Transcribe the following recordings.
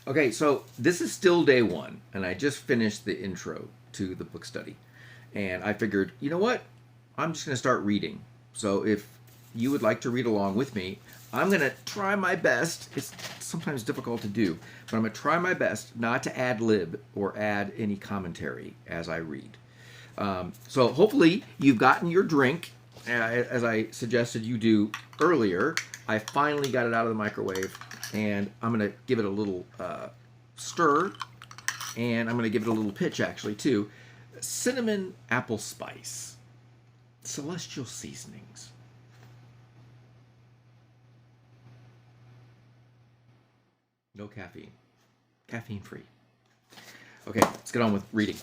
Okay, so this is still day one, and I just finished the intro to the book study. And I figured, you know what? I'm just going to start reading. So if you would like to read along with me, I'm going to try my best. It's sometimes difficult to do, but I'm going to try my best not to ad lib or add any commentary as I read. So hopefully you've gotten your drink, as I suggested you do earlier. I finally got it out of the microwave, and I'm going to give it a little stir, and I'm going to give it a little pitch actually too. Cinnamon apple spice, celestial seasonings. No caffeine, caffeine free. Okay, let's get on with reading.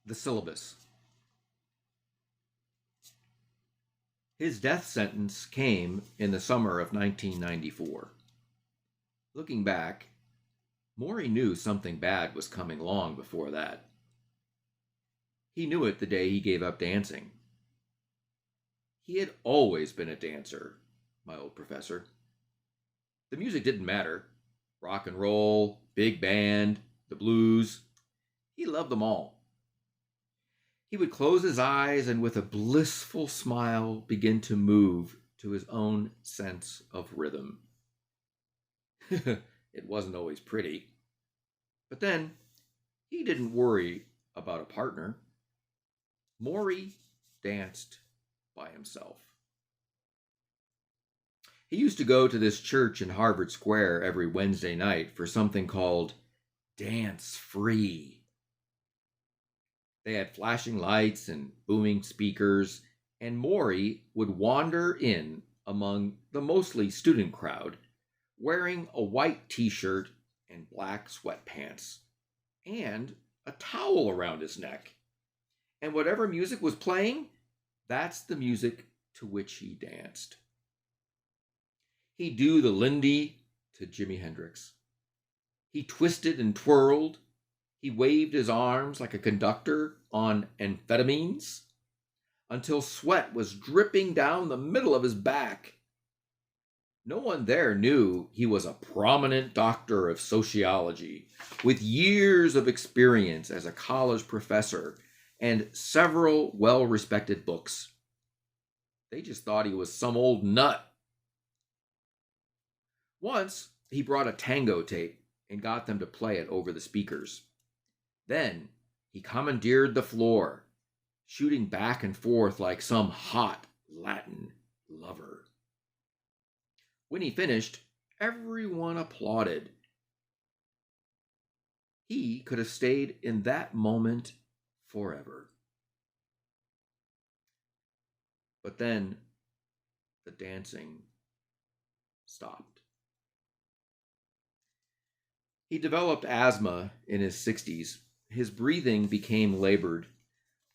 The syllabus. His death sentence came in the summer of 1994. Looking back, Morrie knew something bad was coming long before that. He knew it the day he gave up dancing. He had always been a dancer, my old professor. The music didn't matter. Rock and roll, big band, the blues. He loved them all. He would close his eyes and with a blissful smile begin to move to his own sense of rhythm. It wasn't always pretty. But then, he didn't worry about a partner. Morrie danced by himself. He used to go to this church in Harvard Square every Wednesday night for something called Dance Free. They had flashing lights and booming speakers, and Morrie would wander in among the mostly student crowd, wearing a white t-shirt and black sweatpants, and a towel around his neck. And whatever music was playing, that's the music to which he danced. He'd do the Lindy to Jimi Hendrix. He twisted and twirled. He waved his arms like a conductor on amphetamines until sweat was dripping down the middle of his back. No one there knew he was a prominent doctor of sociology with years of experience as a college professor and several well-respected books. They just thought he was some old nut. Once, he brought a tango tape and got them to play it over the speakers. Then he commandeered the floor, shooting back and forth like some hot Latin lover. When he finished, everyone applauded. He could have stayed in that moment forever. But then the dancing stopped. He developed asthma in his 60s. His breathing became labored.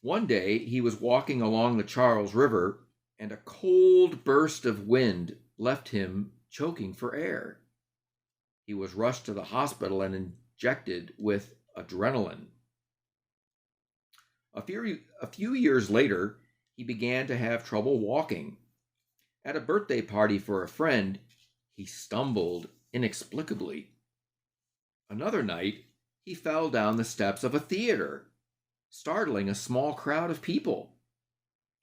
One day, he was walking along the Charles River, and a cold burst of wind left him choking for air. He was rushed to the hospital and injected with adrenaline. A few years later, he began to have trouble walking. At a birthday party for a friend, he stumbled inexplicably. Another night, he fell down the steps of a theater, startling a small crowd of people.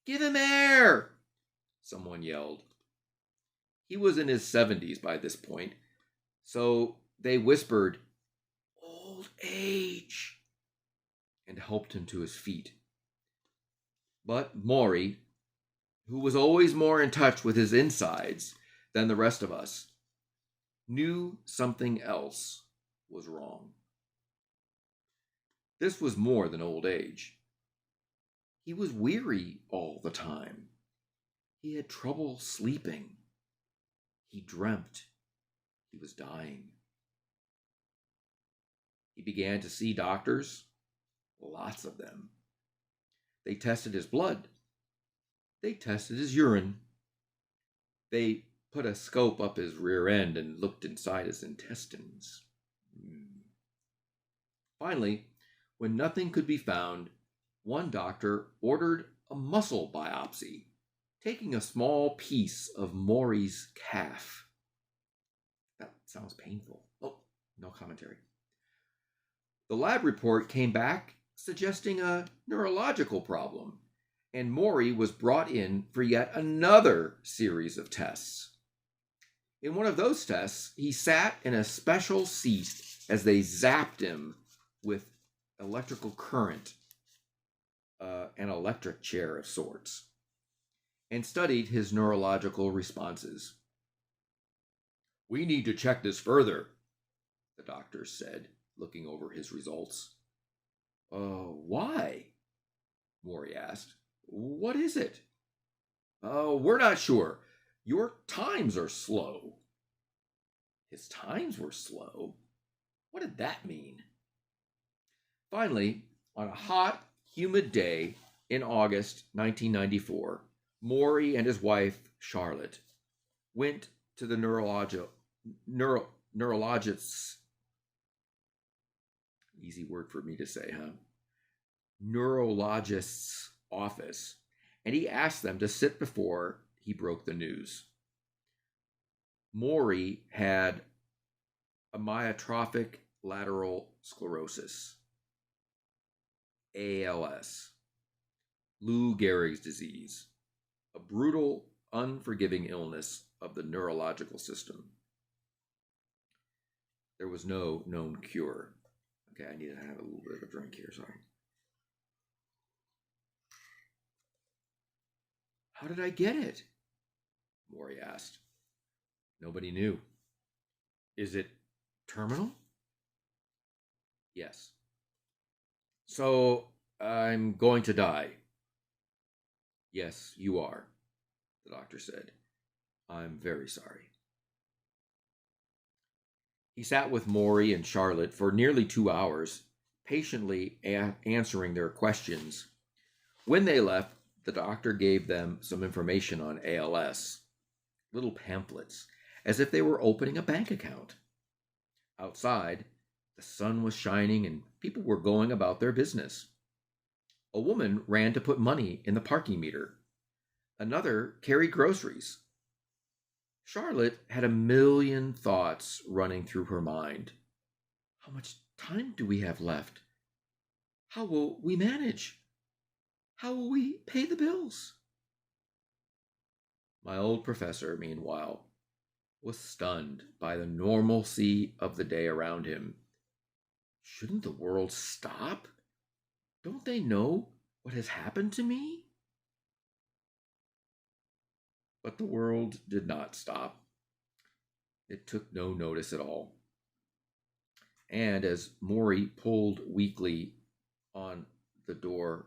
"Give him air!" someone yelled. He was in his 70s by this point, so they whispered, "Old age," and helped him to his feet. But Morrie, who was always more in touch with his insides than the rest of us, knew something else was wrong. This was more than old age. He was weary all the time. He had trouble sleeping. He dreamt he was dying. He began to see doctors, lots of them. They tested his blood. They tested his urine. They put a scope up his rear end and looked inside his intestines. Finally, when nothing could be found, one doctor ordered a muscle biopsy, taking a small piece of Morrie's calf. sounds painful. Oh, no commentary. The lab report came back suggesting a neurological problem, and Morrie was brought in for yet another series of tests. In one of those tests, he sat in a special seat as they zapped him with electrical current, an electric chair of sorts, and studied his neurological responses. "We need to check this further," the doctor said, looking over his results. Why?" Morrie asked. "What is it?" We're not sure. Your times are slow." His times were slow? What did that mean? Finally, on a hot, humid day in August 1994, Morrie and his wife, Charlotte, went to the neurologist's, easy word for me to say, huh? Neurologist's office, and he asked them to sit before he broke the news. Morrie had amyotrophic lateral sclerosis, ALS, Lou Gehrig's disease, a brutal, unforgiving illness of the neurological system. There was no known cure. Okay, I need to have a little bit of a drink here, sorry. "How did I get it?" Morrie asked. Nobody knew. "Is it terminal?" "Yes." "So I'm going to die?" "Yes, you are," the doctor said. "I'm very sorry." He sat with Morrie and Charlotte for nearly 2 hours, patiently answering their questions. When they left, the doctor gave them some information on ALS, little pamphlets, as if they were opening a bank account. Outside, the sun was shining and people were going about their business. A woman ran to put money in the parking meter. Another carried groceries. Charlotte had a million thoughts running through her mind. How much time do we have left? How will we manage? How will we pay the bills? My old professor, meanwhile, was stunned by the normalcy of the day around him. Shouldn't the world stop? Don't they know what has happened to me? But the world did not stop. It took no notice at all. And as Morrie pulled weakly on the door,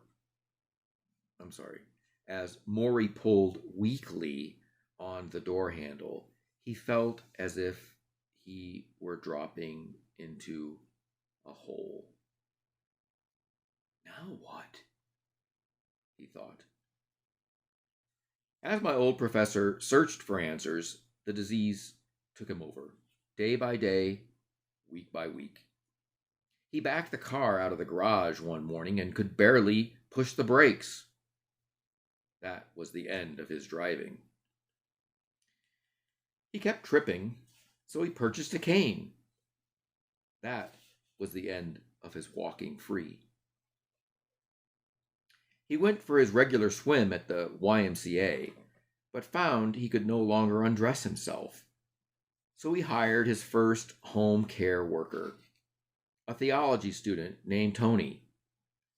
as Morrie pulled weakly on the door handle, he felt as if he were dropping into a hole. Now what? He thought. As my old professor searched for answers, the disease took him over, day by day, week by week. He backed the car out of the garage one morning and could barely push the brakes. That was the end of his driving. He kept tripping, so he purchased a cane. That was the end of his walking free. He went for his regular swim at the YMCA, but found he could no longer undress himself. So he hired his first home care worker, a theology student named Tony,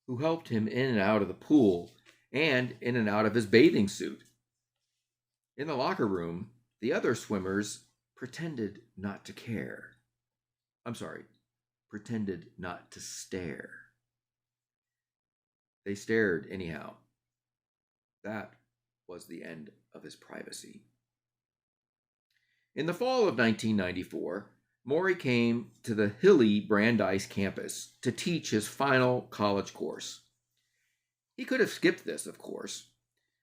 who helped him in and out of the pool and in and out of his bathing suit. In the locker room, the other swimmers pretended not to care. Pretended not to stare. They stared anyhow. That was the end of his privacy. In the fall of 1994, Morrie came to the hilly Brandeis campus to teach his final college course. He could have skipped this, of course.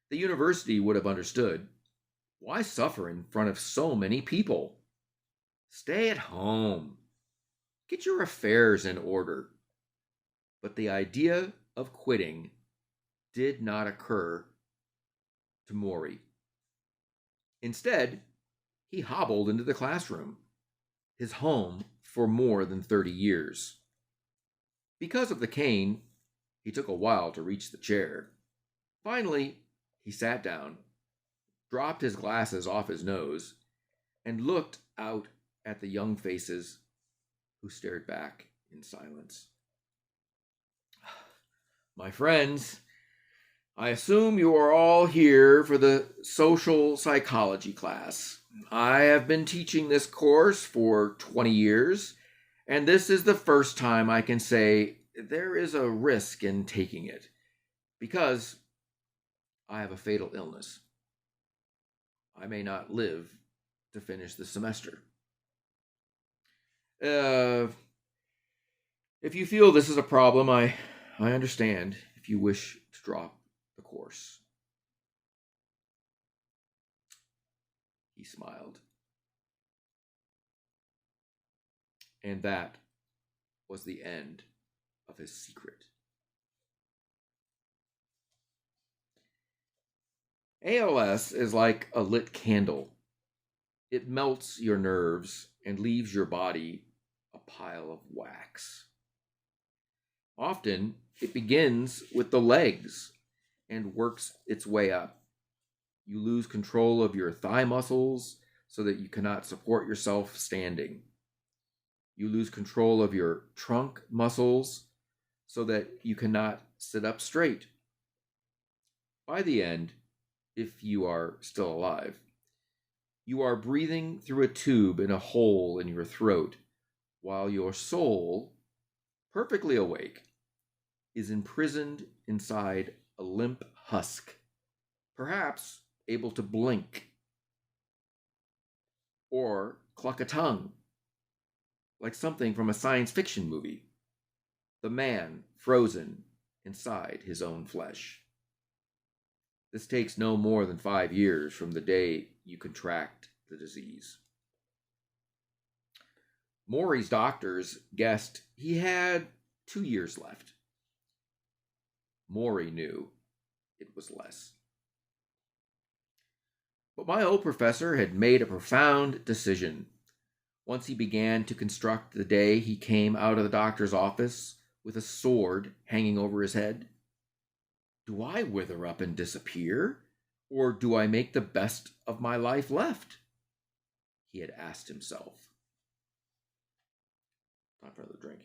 The university would have understood. Why suffer in front of so many people? Stay at home. Get your affairs in order. But the idea of quitting did not occur to Morrie. Instead, he hobbled into the classroom. his home for more than 30 years. Because of the cane, he took a while to reach the chair. Finally, he sat down, dropped his glasses off his nose, and looked out at the young faces who stared back in silence. My friends, I assume you are all here for the social psychology class. I have been teaching this course for 20 years, and this is the first time I can say there is a risk in taking it, because I have a fatal illness. I may not live to finish the semester. If you feel this is a problem, I understand if you wish to drop the course. He smiled. And that was the end of his secret. ALS is like a lit candle. It melts your nerves and leaves your body a pile of wax. Often, it begins with the legs and works its way up. You lose control of your thigh muscles so that you cannot support yourself standing. You lose control of your trunk muscles so that you cannot sit up straight. By the end, if you are still alive, you are breathing through a tube in a hole in your throat, while your soul, perfectly awake, is imprisoned inside a limp husk, perhaps able to blink or cluck a tongue, like something from a science fiction movie. The man frozen inside his own flesh. This takes no more than 5 years from the day you contract the disease. Morrie's doctors guessed he had 2 years left. Morrie knew it was less. But my old professor had made a profound decision. Once he began to construct the day he came out of the doctor's office with a sword hanging over his head. Do I wither up and disappear, or do I make the best of my life left? He had asked himself. Time for another drink.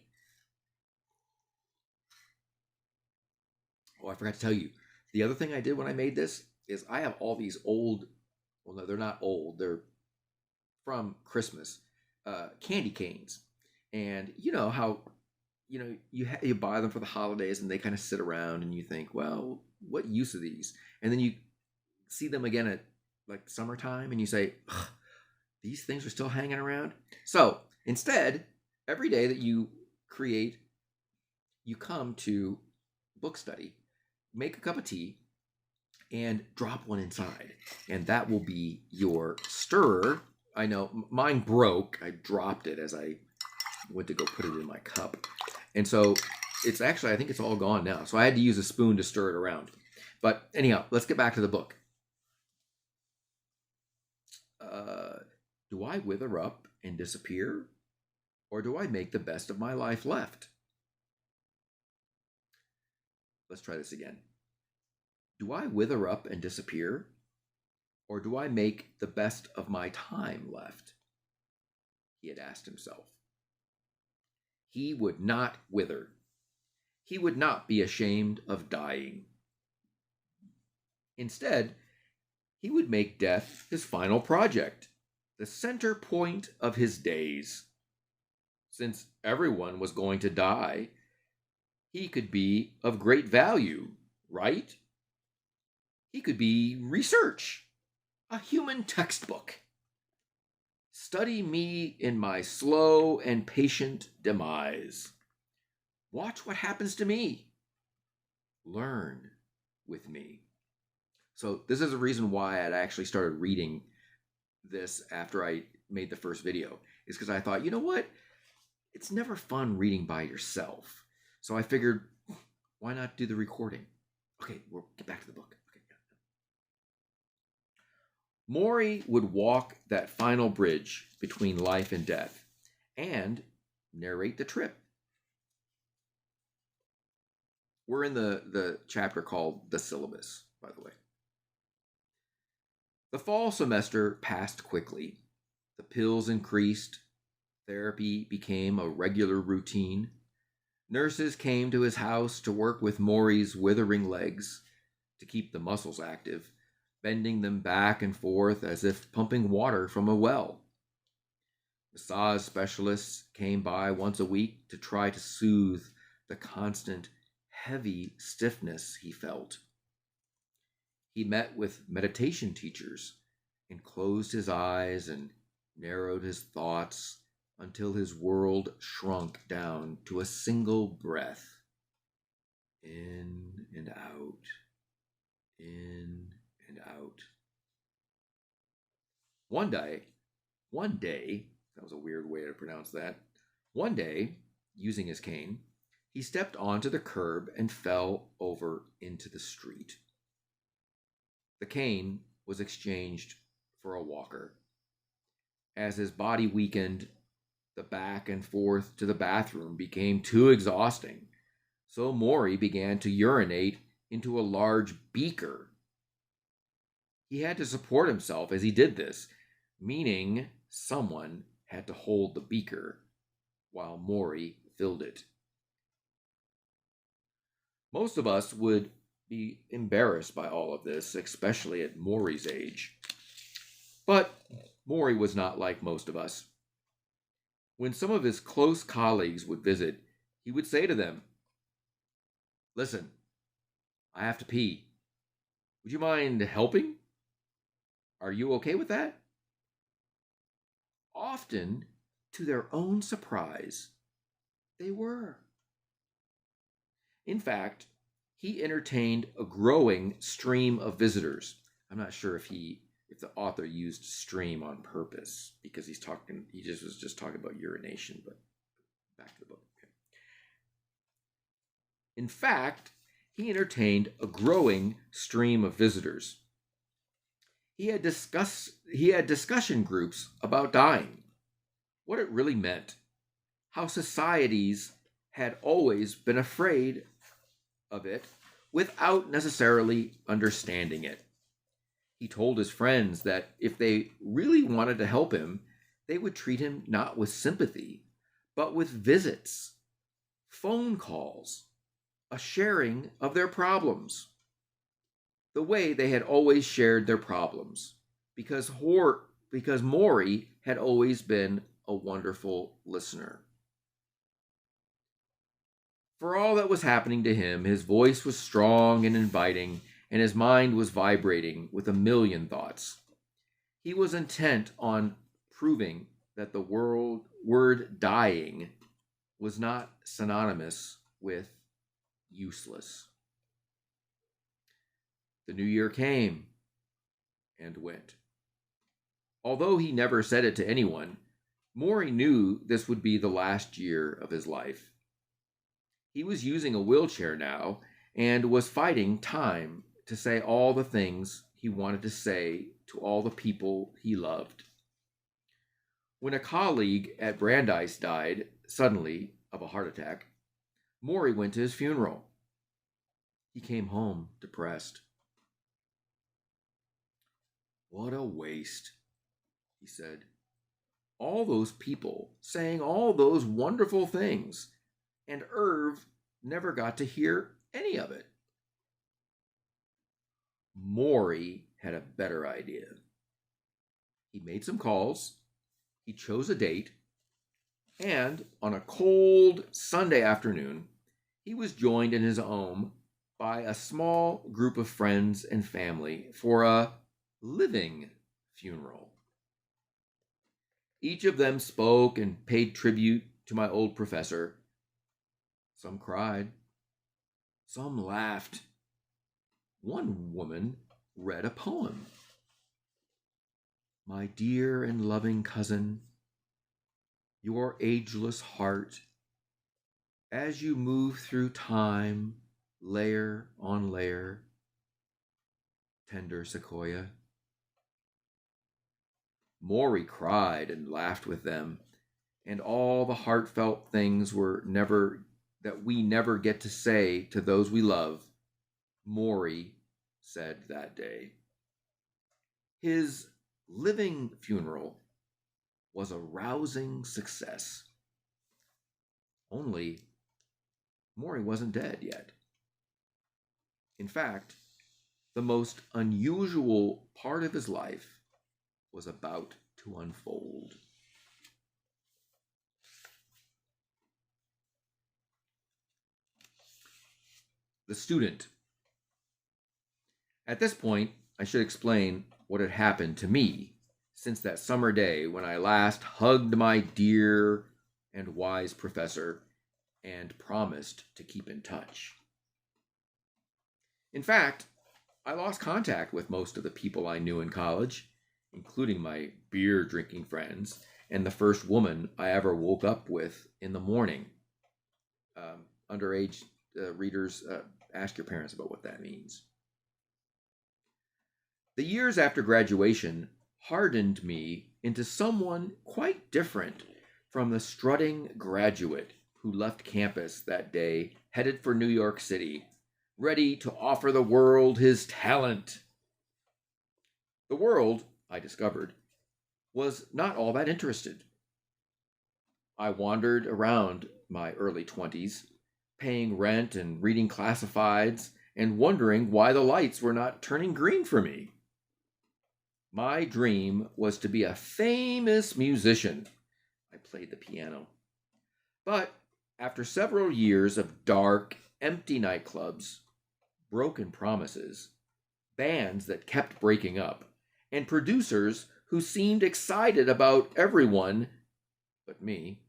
Oh, I forgot to tell you. The other thing I did when I made this is I have all these old, well, no, they're not old. They're from Christmas, candy canes. And you know how, you buy them for the holidays and they kind of sit around and you think, well, what use are these? And then you see them again at like summertime and you say, these things are still hanging around. So instead, every day that you create, you come to book study, make a cup of tea, and drop one inside. And that will be your stirrer. I know mine broke. I dropped it as I went to go put it in my cup. And so it's actually, I think it's all gone now. So I had to use a spoon to stir it around. But anyhow, let's get back to the book. Do I wither up and disappear? Or do I make the best of my life left? Let's try this again. Do I wither up and disappear? Or do I make the best of my time left? He had asked himself. He would not wither. He would not be ashamed of dying. Instead, he would make death his final project, the center point of his days. Since everyone was going to die, he could be of great value, right? He could be research, a human textbook. Study me in my slow and patient demise. Watch what happens to me. Learn with me. So this is a reason why I'd actually started reading this after I made the first video, is because I thought, you know what? It's never fun reading by yourself. So I figured, why not do the recording? Okay, we'll get back to the book. Okay. Morrie would walk that final bridge between life and death, and narrate the trip. We're in the chapter called The Syllabus, by the way. The fall semester passed quickly. The pills increased. Therapy became a regular routine. Nurses came to his house to work with Morrie's withering legs to keep the muscles active, bending them back and forth as if pumping water from a well. Massage specialists came by once a week to try to soothe the constant, heavy stiffness he felt. He met with meditation teachers and closed his eyes and narrowed his thoughts until his world shrunk down to a single breath. In and out, in and out. One day, that was a weird way to pronounce that. One day, using his cane, he stepped onto the curb and fell over into the street. The cane was exchanged for a walker. As his body weakened, the back and forth to the bathroom became too exhausting, so Morrie began to urinate into a large beaker. He had to support himself as he did this, meaning someone had to hold the beaker while Morrie filled it. Most of us would be embarrassed by all of this, especially at Morrie's age. But Morrie was not like most of us. When some of his close colleagues would visit, he would say to them, "Listen, I have to pee. Would you mind helping? Are you okay with that?" Often, to their own surprise, they were. In fact, he entertained a growing stream of visitors. I'm not sure if the author used stream on purpose because he was just talking about urination, but back to the book. Okay. In fact, he entertained a growing stream of visitors. He had discussion groups about dying, what it really meant, how societies had always been afraid of it without necessarily understanding it. He told his friends that if they really wanted to help him, they would treat him not with sympathy, but with visits, phone calls, a sharing of their problems, the way they had always shared their problems, because Morrie had always been a wonderful listener. For all that was happening to him, his voice was strong and inviting, and his mind was vibrating with a million thoughts. He was intent on proving that the word dying was not synonymous with useless. The new year came and went. Although he never said it to anyone, Morrie knew this would be the last year of his life. He was using a wheelchair now and was fighting time to say all the things he wanted to say to all the people he loved. When a colleague at Brandeis died suddenly of a heart attack, Morrie went to his funeral. He came home depressed. "What a waste," he said. "All those people saying all those wonderful things, and Irv never got to hear any of it." Morrie had a better idea. He made some calls, he chose a date, and on a cold Sunday afternoon, he was joined in his home by a small group of friends and family for a living funeral. Each of them spoke and paid tribute to my old professor. Some cried, some laughed. One woman read a poem. "My dear and loving cousin, your ageless heart, as you move through time, layer on layer, tender sequoia." Morrie cried and laughed with them, and all the heartfelt things we never get to say to those we love, Morrie said that day. His living funeral was a rousing success. Only Morrie wasn't dead yet. In fact, the most unusual part of his life was about to unfold. The student. At this point, I should explain what had happened to me since that summer day when I last hugged my dear and wise professor and promised to keep in touch. In fact, I lost contact with most of the people I knew in college, including my beer drinking friends and the first woman I ever woke up with in the morning. Underage readers, ask your parents about what that means. The years after graduation hardened me into someone quite different from the strutting graduate who left campus that day, headed for New York City, ready to offer the world his talent. The world, I discovered, was not all that interested. I wandered around my early 20s, paying rent and reading classifieds and wondering why the lights were not turning green for me. My dream was to be a famous musician. I played the piano. But after several years of dark, empty nightclubs, broken promises, bands that kept breaking up, and producers who seemed excited about everyone but me,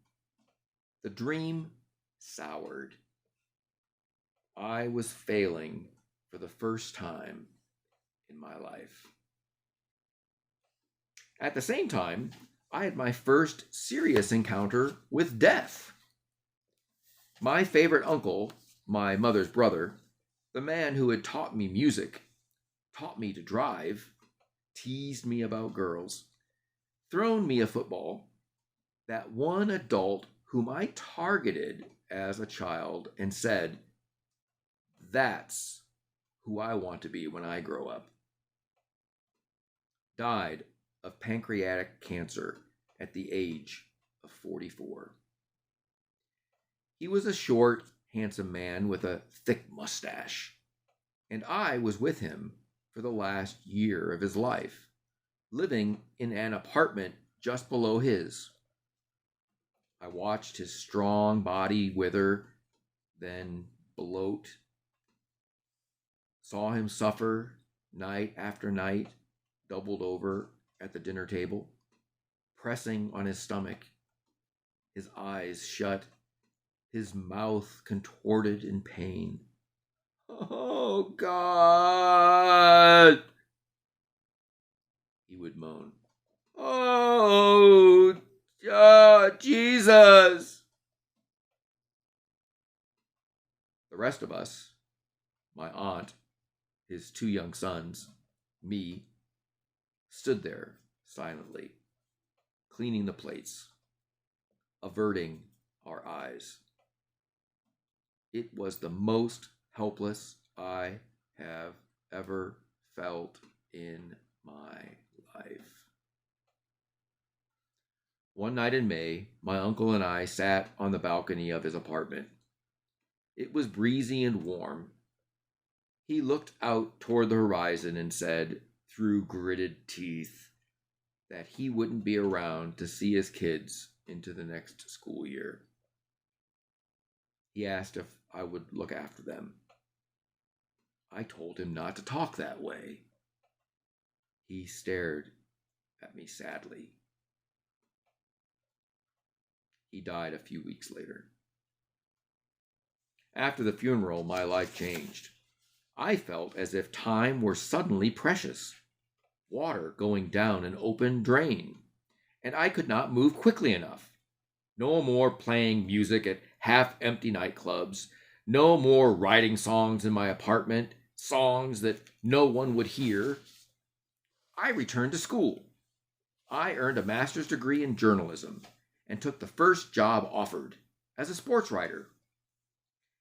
the dream soured. I was failing for the first time in my life. At the same time, I had my first serious encounter with death. My favorite uncle, my mother's brother, the man who had taught me music, taught me to drive, teased me about girls, thrown me a football, that one adult whom I targeted as a child and said, "That's who I want to be when I grow up," died of pancreatic cancer at the age of 44. He was a short, handsome man with a thick mustache, and I was with him for the last year of his life, living in an apartment just below his. I watched his strong body wither, then bloat, saw him suffer night after night, doubled over at the dinner table, pressing on his stomach, his eyes shut, his mouth contorted in pain. "Oh, God," he would moan. "Oh, Jesus." The rest of us, my aunt, his two young sons, me, stood there silently, cleaning the plates, averting our eyes. It was the most helpless I have ever felt in my life. One night in May, my uncle and I sat on the balcony of his apartment. It was breezy and warm. He looked out toward the horizon and said, through gritted teeth, that he wouldn't be around to see his kids into the next school year. He asked if I would look after them. I told him not to talk that way. He stared at me sadly. He died a few weeks later. After the funeral, my life changed. I felt as if time were suddenly precious, water going down an open drain, and I could not move quickly enough. No more playing music at half-empty nightclubs, no more writing songs in my apartment, songs that no one would hear. I returned to school. I earned a master's degree in journalism and took the first job offered as a sports writer.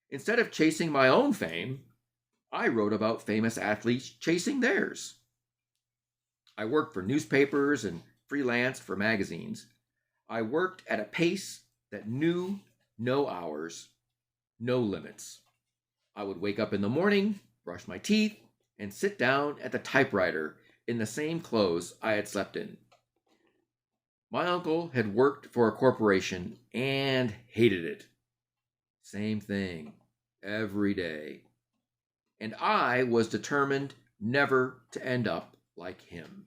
Instead of chasing my own fame, I wrote about famous athletes chasing theirs. I worked for newspapers and freelanced for magazines. I worked at a pace that knew no hours, no limits. I would wake up in the morning, brush my teeth, and sit down at the typewriter in the same clothes I had slept in. My uncle had worked for a corporation and hated it. Same thing, every day. And I was determined never to end up like him.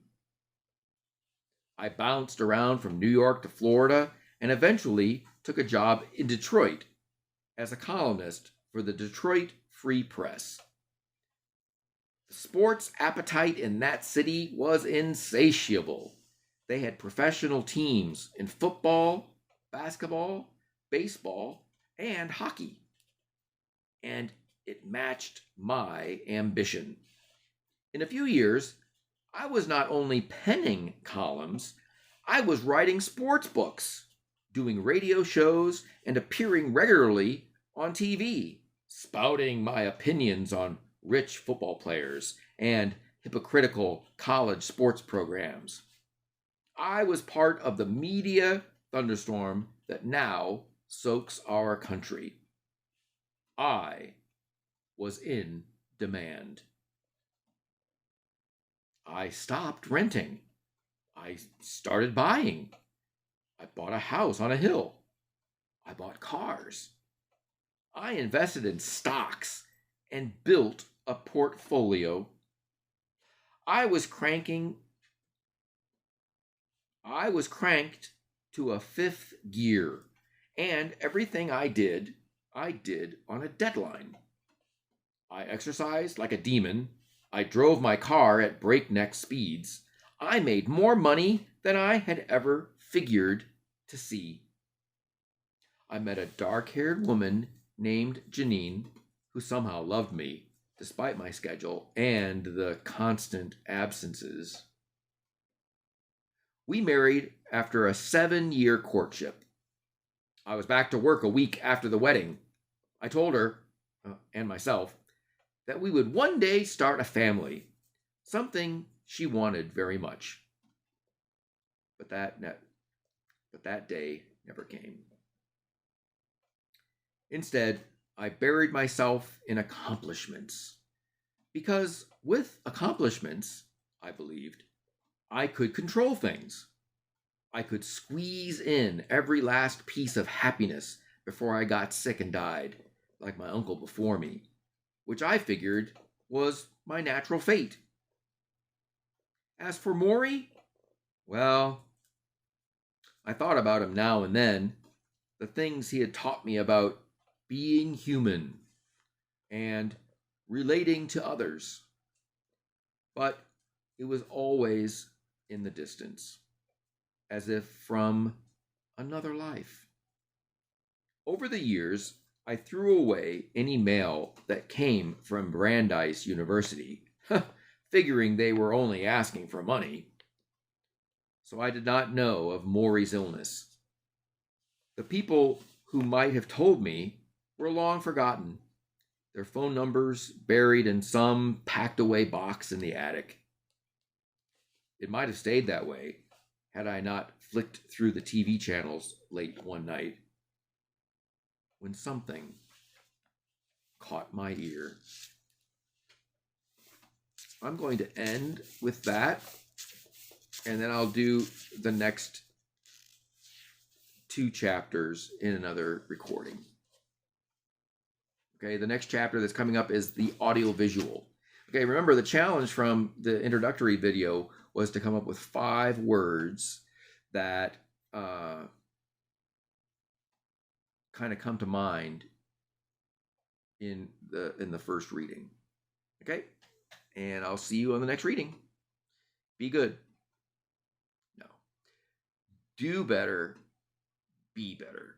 I bounced around from New York to Florida and eventually took a job in Detroit as a columnist for the Detroit Free Press. The sports appetite in that city was insatiable. They had professional teams in football, basketball, baseball, and hockey. And it matched my ambition. In a few years, I was not only penning columns, I was writing sports books, doing radio shows, and appearing regularly on TV, spouting my opinions on rich football players and hypocritical college sports programs. I was part of the media thunderstorm that now soaks our country. I was in demand. I stopped renting. I started buying. I bought a house on a hill. I bought cars. I invested in stocks and built a portfolio. I was cranked to a fifth gear, and everything I did on a deadline. I exercised like a demon. I drove my car at breakneck speeds. I made more money than I had ever figured to see. I met a dark-haired woman named Janine who somehow loved me despite my schedule and the constant absences. We married after a 7-year courtship. I was back to work a week after the wedding. I told her, and myself, that we would one day start a family, something she wanted very much. But that day never came. Instead, I buried myself in accomplishments. Because with accomplishments, I believed, I could control things. I could squeeze in every last piece of happiness before I got sick and died, like my uncle before me, which I figured was my natural fate. As for Morrie, well, I thought about him now and then, the things he had taught me about being human and relating to others. But it was always in the distance, as if from another life. Over the years, I threw away any mail that came from Brandeis University, figuring they were only asking for money. So I did not know of Morrie's illness. The people who might have told me were long forgotten, their phone numbers buried in some packed away box in the attic. It might have stayed that way had I not flicked through the TV channels late one night when something caught my ear. I'm going to end with that, and then I'll do the next 2 chapters in another recording. Okay, the next chapter that's coming up is the audiovisual. Okay, remember the challenge from the introductory video was to come up with 5 words that kind of come to mind in the first reading. Okay, and I'll see you on the next reading. Be good. No. Do better. Be better.